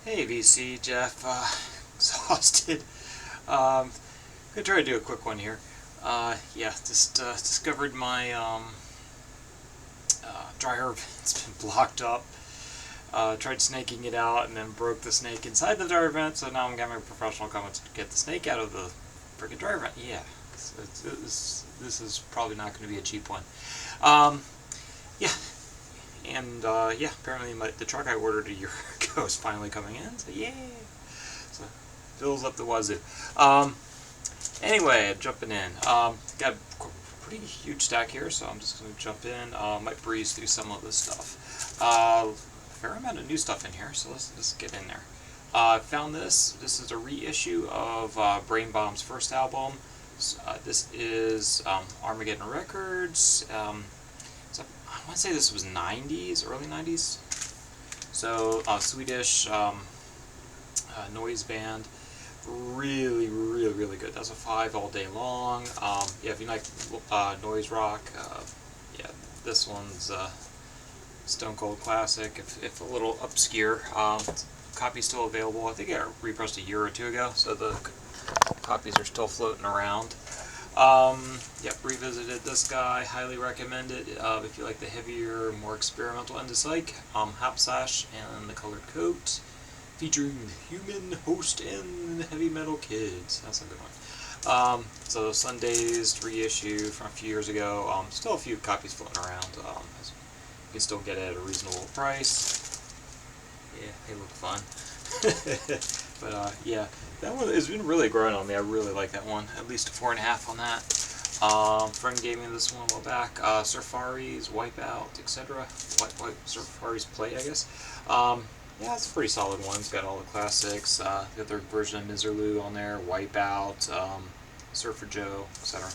Hey VC, Jeff. Exhausted. Um, Gonna try to do a quick one here. Yeah, just discovered my dryer vent's been blocked up. Tried snaking it out and then broke the snake inside the dryer vent. So now I'm getting a professional coming to get the snake out of the freaking dryer vent. Yeah, this is probably not going to be a cheap one. Um, yeah, and yeah, apparently the truck I ordered a year ago is finally coming in. So yay! So fills up the wazoo. Anyway, jumping in. Got a pretty huge stack here, so I'm just going to jump in. Might breeze through some of this stuff. Fair amount of new stuff in here, so let's get in there. I found this. This is a reissue of Brain Bomb's first album. This is Armageddon Records. So I want to say this was 90s, early 90s. So Swedish noise band. Really good. That's a 5 all day long. Yeah, if you like noise rock, yeah, this one's stone cold classic. If a little obscure. Copy's still available. I think I repressed a year or two ago, so the copies are still floating around. Yep, revisited this guy. Highly recommend it if you like the heavier, more experimental end of Psych. Hapsash and the Colored Coat, featuring the Human Host and Heavy Metal Kids. That's a good one. So Sundays reissue from a few years ago. Still a few copies floating around. You can still get it at a reasonable price. Yeah, they look fun. But yeah, that one has been really growing on me. I really like that one. At least a 4.5 on that. Friend gave me this one a while back. Surfaris, Wipeout, etc. Surfaris Play, I guess. Yeah, it's a pretty solid one. It's got all the classics. The other version of Miserlou on there, Wipeout, Surfer Joe, etc.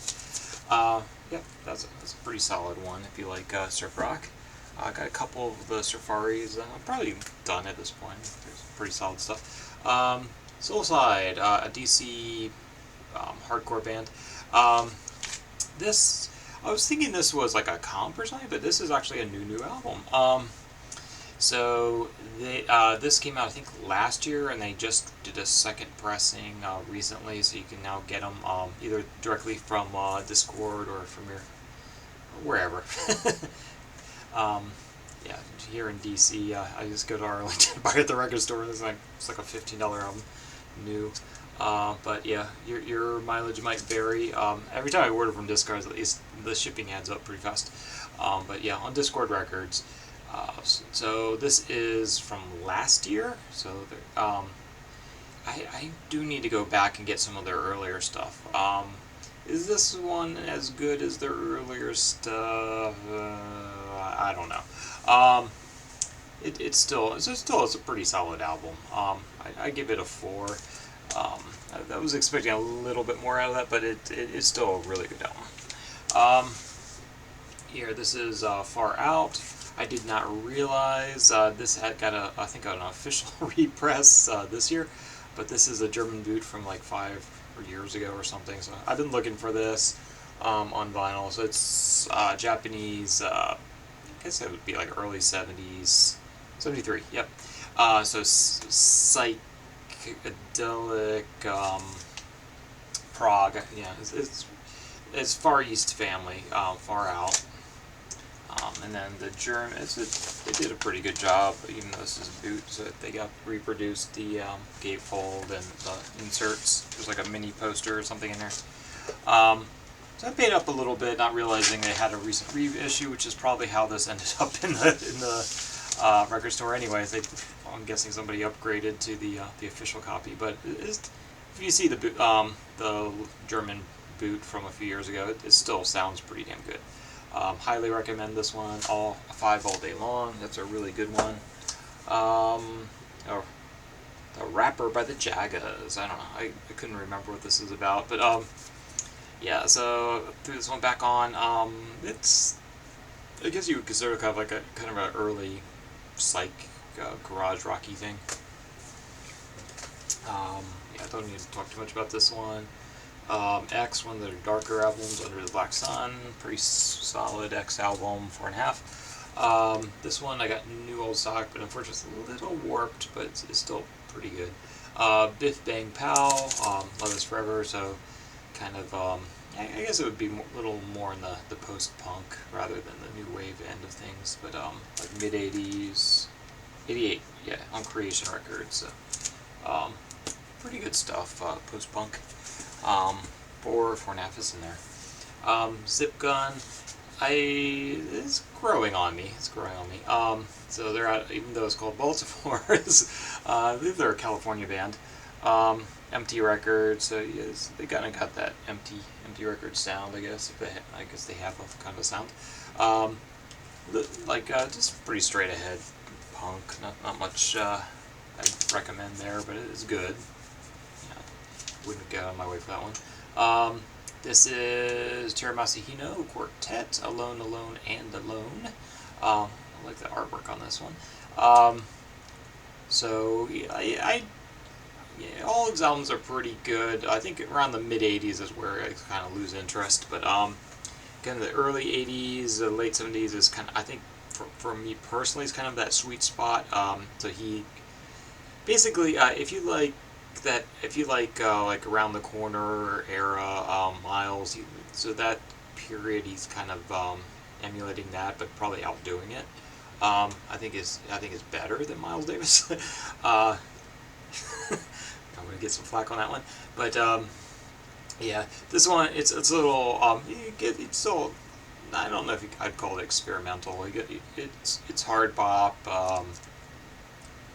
Yep, that's a pretty solid one if you like surf rock. I got a couple of the Surfaris. I'm probably done at this point. There's pretty solid stuff. Soulside, a DC hardcore band. This, I was thinking this was like a comp or something, but this is actually a new album. So this came out I think last year, and they just did a second pressing recently, so you can now get them either directly from Discord or from your wherever. Yeah, here in DC, I just go to Arlington, buy it at the record store. It's like a $15 album, new. But yeah, your mileage might vary. Every time I order from Discord, at least the shipping adds up pretty fast. But yeah, on Discord Records. So this is from last year. So I do need to go back and get some of their earlier stuff. Is this one as good as their earlier stuff? I don't know. It's still a pretty solid album. I give it a 4. I was expecting a little bit more out of that, but it's still a really good album. Here, this is Far Out. I did not realize this had got I think an official repress this year, but this is a German boot from like 5 years ago or something. So I've been looking for this on vinyl. So it's Japanese. I guess it would be like early 70s, 73. Yep. So psychedelic prog. Yeah, it's Far East family. Far Out. And then the German, they did a pretty good job, even though this is a boot, so they got reproduced the gatefold and the inserts. There's like a mini poster or something in there. So I paid up a little bit, not realizing they had a recent reissue, which is probably how this ended up in the record store. Anyways, I'm guessing somebody upgraded to the official copy. But if you see the German boot from a few years ago, it still sounds pretty damn good. Highly recommend this one. 5 all day long. That's a really good one. The Rapper by the Jagas. I don't know. I couldn't remember what this is about, but yeah. So threw this one back on. It's, I guess you would consider it kind of an early psych garage rocky thing. Yeah, I don't need to talk too much about this one. X, one of their darker albums, Under the Black Sun, pretty solid X album, 4.5. This one I got new old stock, but unfortunately it's a little warped, but it's still pretty good. Biff Bang Pow, Love Is Forever, so kind of, I guess it would be a little more in the post-punk rather than the new wave end of things, but like mid-80s, 88, yeah, on Creation Records, so pretty good stuff, post-punk. 4.5 is in there. Zip Gun, it's growing on me. It's growing on me. So they're out, even though it's called Baltimore, I believe they're a California band. Empty Records, so yes, they kind of got that empty record sound, I guess. I guess they have a kind of sound. Just pretty straight ahead punk. Not much I'd recommend there, but it is good. Yeah, wouldn't get out of my way for that one. This is Terra Masahino Quartet, Alone, Alone, and Alone. I like the artwork on this one. So yeah, all his albums are pretty good. I think around the mid '80s is where I kind of lose interest. But again, the early '80s, the late '70s is kind of, I think, for me personally, is kind of that sweet spot. So he basically, if you like Around the Corner era, Miles, so that period he's kind of emulating that, but probably outdoing it. I think is better than Miles Davis. I'm gonna get some flack on that one, but yeah, this one it's a little it's still, I don't know if I'd call it experimental. It's hard bop.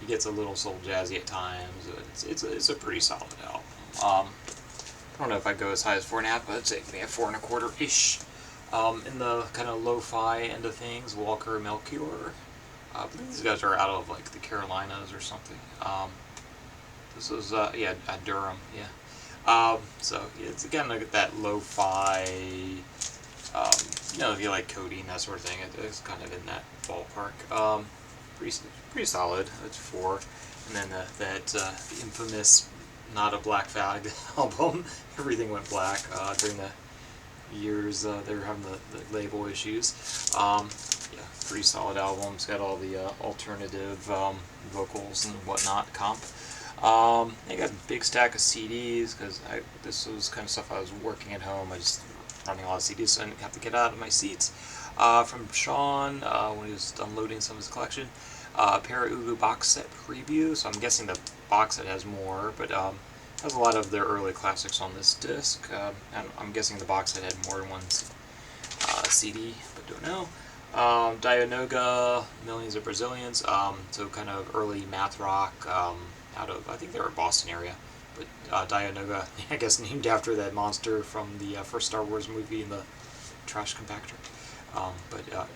He gets a little soul jazzy at times. It's a pretty solid album. I don't know if I'd go as high as 4.5, but I'd say maybe a 4.25 ish. In the kind of lo-fi end of things, Walker Melchior. I believe these guys are out of like the Carolinas or something. This is Durham, yeah. So yeah, it's again like that lo-fi. If you like Cody and that sort of thing, it's kind of in that ballpark. Pretty solid. It's 4, and then that infamous Not a Black Flag album. Everything went black during the years they were having the label issues. Yeah, pretty solid album. It's got all the alternative vocals and whatnot. I got a big stack of CDs because this was kind of stuff I was working at home. I just running a lot of CDs, so I didn't have to get out of my seats. From Sean when he was unloading some of his collection. Para Ugu box set preview. So I'm guessing the box set has more, but has a lot of their early classics on this disc. And I'm guessing the box set had more than one CD, but don't know. Dianoga, Millions of Brazilians, so kind of early math rock, out of, I think they were Boston area, but Dianoga, I guess named after that monster from the first Star Wars movie in the trash compactor.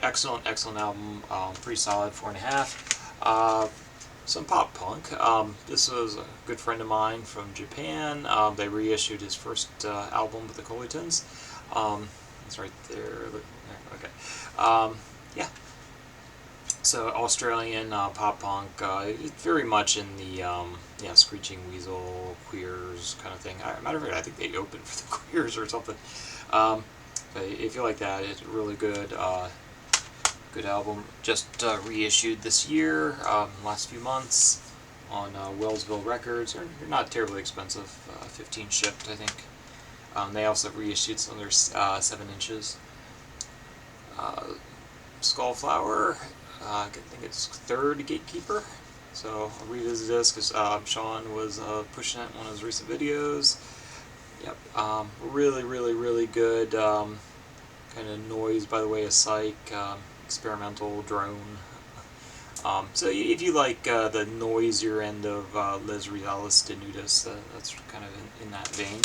Excellent album, pretty solid, 4.5. Some pop punk. This was a good friend of mine from Japan. They reissued his first album with the Colitons. It's right there. Okay. Yeah. So Australian pop punk, very much in the Screeching Weasel, Queers kind of thing. Matter of fact, I think they opened for the Queers or something. But if you like that, it's really good. Good album. Just reissued this year, last few months, on Wellsville Records. They're not terribly expensive. 15 shipped, I think. They also reissued some of their 7 inches. Skullflower, I think it's 3rd Gatekeeper. So I'll revisit this because Sean was pushing it in one of his recent videos. Yep, really good. Kind of noise by the way of Psych, experimental drone. So if you like the noisier end of Les Reales de Nudis, that's kind of in that vein.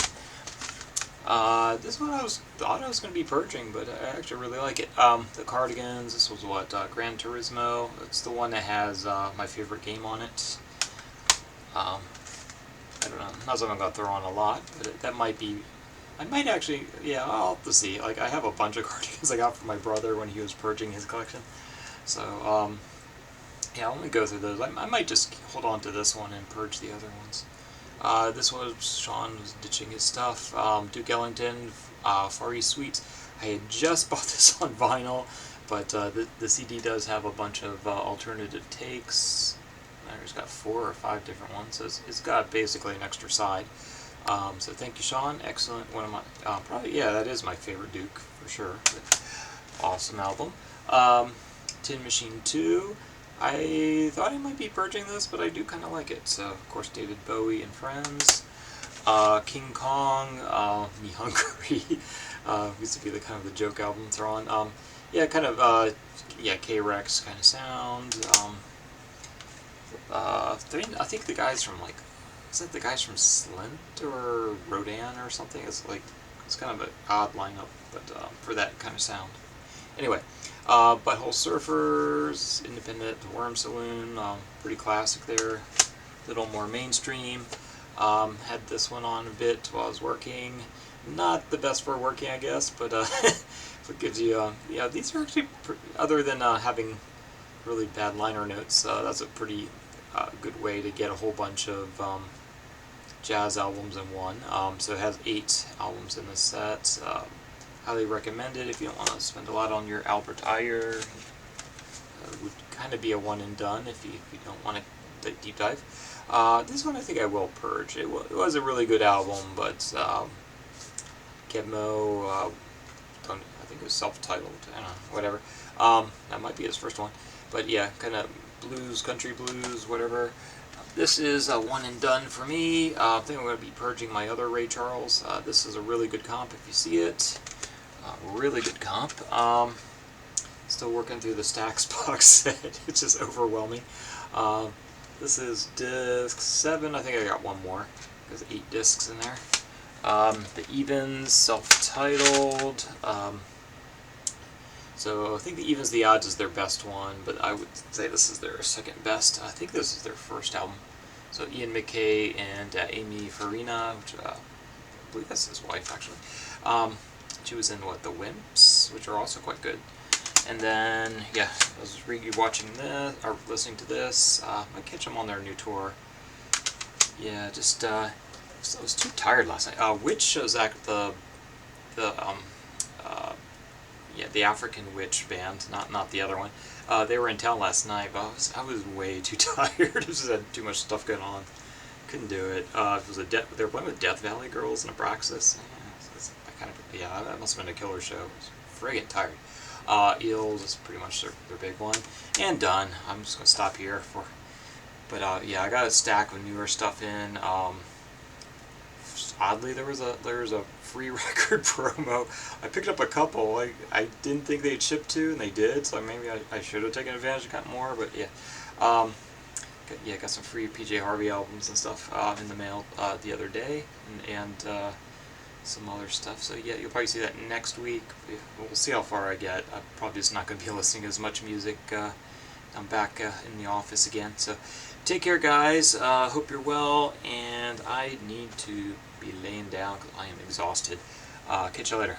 This one thought I was going to be purging, but I actually really like it. The Cardigans, this was what, Gran Turismo. It's the one that has my favorite game on it. I don't know, not something I'm going to throw on a lot, but that might be, I might actually, yeah, I'll have to see. Like, I have a bunch of Cardigans I got from my brother when he was purging his collection. So, yeah, let me go through those. I might just hold on to this one and purge the other ones. This was Sean was ditching his stuff. Duke Ellington, Far East Suites. I had just bought this on vinyl But the CD does have a bunch of alternative takes. There's got 4 or 5 different ones, so it's got basically an extra side. So thank you, Sean. Excellent. One of my probably, yeah, that is my favorite Duke for sure. Awesome album. Tin Machine 2. I thought I might be purging this, but I do kind of like it. So of course, David Bowie and Friends. King Kong, Me Hungry. Used to be the kind of the joke album thrown. Yeah, kind of yeah, K-Rex kind of sound. I think the guys from like, is that the guys from Slint or Rodan or something? It's kind of an odd lineup, but for that kind of sound. Anyway, Butthole Surfers, Independent, The Worm Saloon, pretty classic there. A little more mainstream. Had this one on a bit while I was working. Not the best for working, I guess, but it gives you, yeah, these are actually, other than having really bad liner notes, that's a pretty good way to get a whole bunch of jazz albums in one. So it has 8 albums in this set. Highly recommend it if you don't want to spend a lot on your Albert Ayer. It would kind of be a one and done if you don't want to deep dive. This one I think I will purge. It was a really good album, but Gizmo, I think it was self-titled, I don't know, whatever. That might be his first one. But yeah, kind of blues, country blues, whatever. This is a one and done for me. I think I'm going to be purging my other Ray Charles. This is a really good comp if you see it. Really good comp. Still working through the Stax box set. It's just overwhelming. This is disc 7. I think I got one more. There's 8 discs in there. The Evens, self-titled. So I think the Evens, the Odds is their best one, but I would say this is their second best. I think this is their first album. So Ian MacKaye and Amy Farina, which I believe that's his wife actually. She was in The Wimps, which are also quite good. And then, yeah, I was watching this, or listening to this. I might catch them on their new tour. Yeah, just, I was too tired last night. Witch was the African Witch band, not the other one. They were in town last night, but I was way too tired. Just had too much stuff going on. Couldn't do it. It was they were playing with Death Valley Girls and Abraxas. Yeah, that must have been a killer show. I was friggin' tired. Eels is pretty much their big one. And done. I'm just gonna stop here but yeah, I got a stack of newer stuff in. Oddly, there was a free record promo. I picked up a couple. I didn't think they'd ship to, and they did. So maybe I should have taken advantage and got more. But yeah, got some free PJ Harvey albums and stuff in the mail the other day, and some other stuff. So yeah, you'll probably see that next week. We'll see how far I get. I'm probably just not going to be listening to as much music. I'm back in the office again. So take care, guys. Hope you're well, and I need to be laying down because I am exhausted. Catch you later.